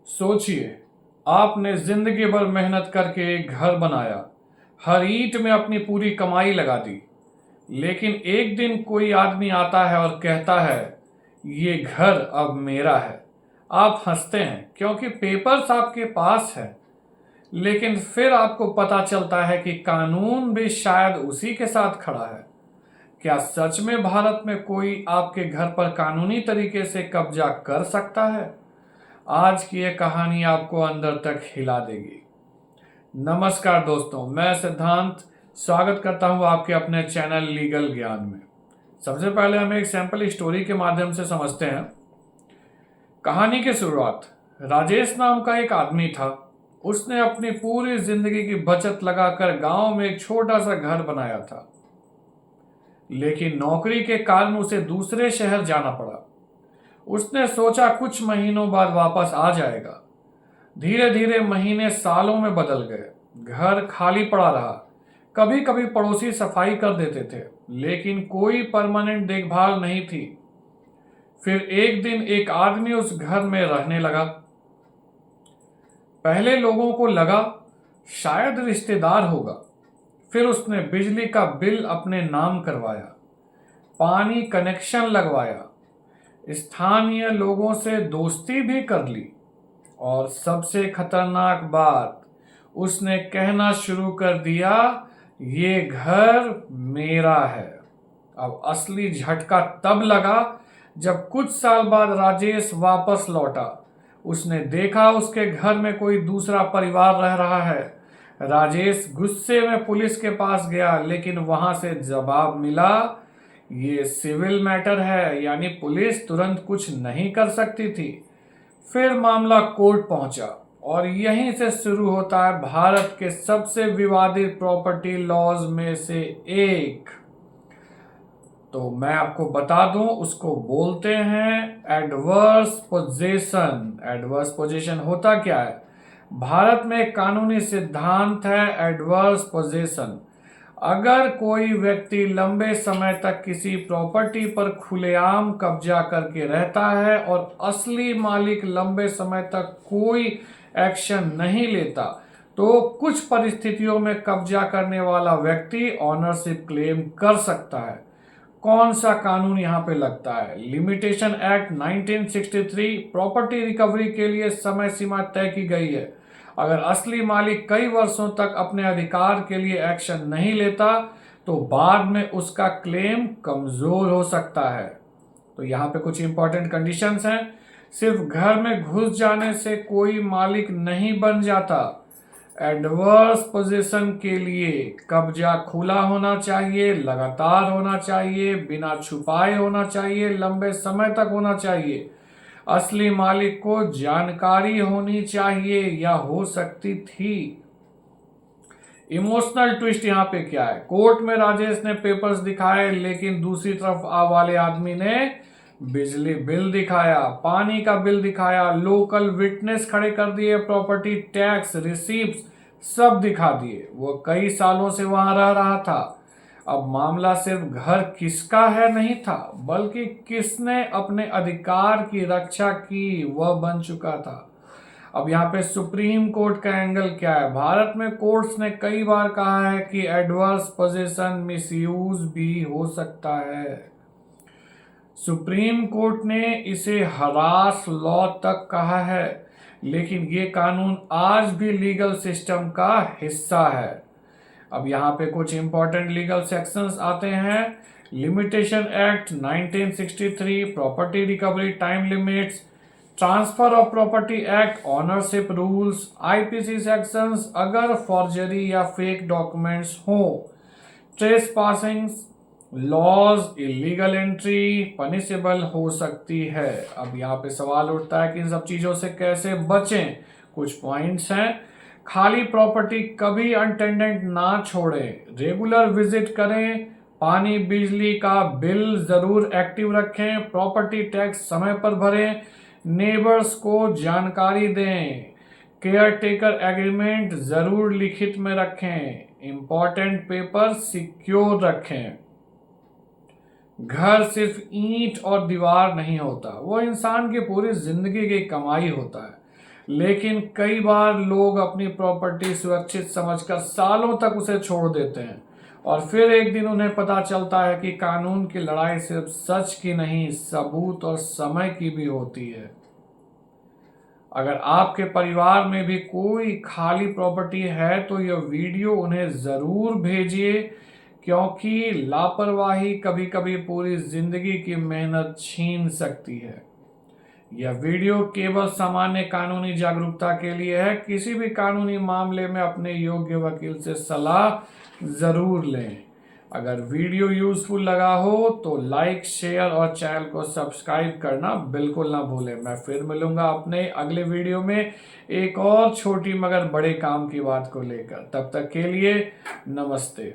सोचिए, आपने जिंदगी भर मेहनत करके एक घर बनाया, हर ईंट में अपनी पूरी कमाई लगा दी। लेकिन एक दिन कोई आदमी आता है और कहता है, ये घर अब मेरा है। आप हंसते हैं क्योंकि पेपर्स आपके पास है। लेकिन फिर आपको पता चलता है कि कानून भी शायद उसी के साथ खड़ा है। क्या सच में भारत में कोई आपके घर पर कानूनी तरीके से कब्जा कर सकता है? आज की ये कहानी आपको अंदर तक हिला देगी। नमस्कार दोस्तों, मैं सिद्धांत स्वागत करता हूं आपके अपने चैनल लीगल ज्ञान में। सबसे पहले हम एक सैंपल स्टोरी के माध्यम से समझते हैं। कहानी की शुरुआत, राजेश नाम का एक आदमी था। उसने अपनी पूरी जिंदगी की बचत लगाकर गांव में एक छोटा सा घर बनाया था। लेकिन नौकरी के कारण उसे दूसरे शहर जाना पड़ा। उसने सोचा कुछ महीनों बाद वापस आ जाएगा। धीरे धीरे महीने सालों में बदल गए। घर खाली पड़ा रहा। कभी कभी पड़ोसी सफाई कर देते थे, लेकिन कोई परमानेंट देखभाल नहीं थी। फिर एक दिन एक आदमी उस घर में रहने लगा। पहले लोगों को लगा शायद रिश्तेदार होगा। फिर उसने बिजली का बिल अपने नाम करवाया, पानी कनेक्शन लगवाया, स्थानीय लोगों से दोस्ती भी कर ली। और सबसे खतरनाक बात, उसने कहना शुरू कर दिया, ये घर मेरा है। अब असली झटका तब लगा जब कुछ साल बाद राजेश वापस लौटा। उसने देखा उसके घर में कोई दूसरा परिवार रह रहा है। राजेश गुस्से में पुलिस के पास गया, लेकिन वहां से जवाब मिला, ये सिविल मैटर है, यानी पुलिस तुरंत कुछ नहीं कर सकती थी। फिर मामला कोर्ट पहुंचा और यहीं से शुरू होता है भारत के सबसे विवादित प्रॉपर्टी लॉज में से एक। तो मैं आपको बता दूं, उसको बोलते हैं एडवर्स पोजेशन। एडवर्स पोजेशन होता क्या है? भारत में एक कानूनी सिद्धांत है एडवर्स पोजेशन। अगर कोई व्यक्ति लंबे समय तक किसी प्रॉपर्टी पर खुलेआम कब्जा करके रहता है और असली मालिक लंबे समय तक कोई एक्शन नहीं लेता, तो कुछ परिस्थितियों में कब्जा करने वाला व्यक्ति ऑनरशिप क्लेम कर सकता है। कौन सा कानून यहाँ पे लगता है? लिमिटेशन एक्ट 1963 प्रॉपर्टी रिकवरी के लिए समय सीमा तय की गई है। अगर असली मालिक कई वर्षों तक अपने अधिकार के लिए एक्शन नहीं लेता, तो बाद में उसका क्लेम कमजोर हो सकता है। तो यहाँ पे कुछ इंपॉर्टेंट कंडीशंस हैं। सिर्फ घर में घुस जाने से कोई मालिक नहीं बन जाता। एडवर्स पोजीशन के लिए कब्जा खुला होना चाहिए, लगातार होना चाहिए, बिना छुपाए होना चाहिए, लंबे समय तक होना चाहिए। असली मालिक को जानकारी होनी चाहिए या हो सकती थी। इमोशनल ट्विस्ट यहाँ पे क्या है? कोर्ट में राजेश ने पेपर्स दिखाए, लेकिन दूसरी तरफ वाले आदमी ने बिजली बिल दिखाया, पानी का बिल दिखाया, लोकल विटनेस खड़े कर दिए, प्रॉपर्टी टैक्स रिसीप्ट सब दिखा दिए। वो कई सालों से वहां रह रहा था। अब मामला सिर्फ घर किसका है नहीं था, बल्कि किसने अपने अधिकार की रक्षा की, वह बन चुका था। अब यहाँ पे सुप्रीम कोर्ट का एंगल क्या है? भारत में कोर्ट्स ने कई बार कहा है कि एडवर्स पोजीशन मिसयूज भी हो सकता है। सुप्रीम कोर्ट ने इसे हरास लॉ तक कहा है, लेकिन ये कानून आज भी लीगल सिस्टम का हिस्सा है। अब यहाँ पे कुछ इंपॉर्टेंट लीगल सेक्शंस आते हैं। Limitation act 1963 property recovery time limits, transfer of property act ownership rules, IPC sections अगर फॉर्जरी या फेक डॉक्यूमेंट्स हो, trespassing laws, illegal entry punishable हो सकती है। अब यहाँ पे सवाल उठता है कि इन सब चीजों से कैसे बचें। कुछ पॉइंट्स हैं। खाली प्रॉपर्टी कभी अनटेंडेंट ना छोड़ें, रेगुलर विजिट करें, पानी बिजली का बिल जरूर एक्टिव रखें, प्रॉपर्टी टैक्स समय पर भरें, नेबर्स को जानकारी दें, केयर टेकर एग्रीमेंट जरूर लिखित में रखें, इंपॉर्टेंट पेपर सिक्योर रखें। घर सिर्फ ईंट और दीवार नहीं होता, वो इंसान की पूरी जिंदगी की कमाई होता है। लेकिन कई बार लोग अपनी प्रॉपर्टी सुरक्षित समझकर सालों तक उसे छोड़ देते हैं और फिर एक दिन उन्हें पता चलता है कि कानून की लड़ाई सिर्फ सच की नहीं, सबूत और समय की भी होती है। अगर आपके परिवार में भी कोई खाली प्रॉपर्टी है तो यह वीडियो उन्हें ज़रूर भेजिए, क्योंकि लापरवाही कभी कभी पूरी जिंदगी की मेहनत छीन सकती है। यह वीडियो केवल सामान्य कानूनी जागरूकता के लिए है। किसी भी कानूनी मामले में अपने योग्य वकील से सलाह ज़रूर लें। अगर वीडियो यूजफुल लगा हो तो लाइक, शेयर और चैनल को सब्सक्राइब करना बिल्कुल ना भूलें। मैं फिर मिलूंगा अपने अगले वीडियो में एक और छोटी मगर बड़े काम की बात को लेकर। तब तक के लिए नमस्ते।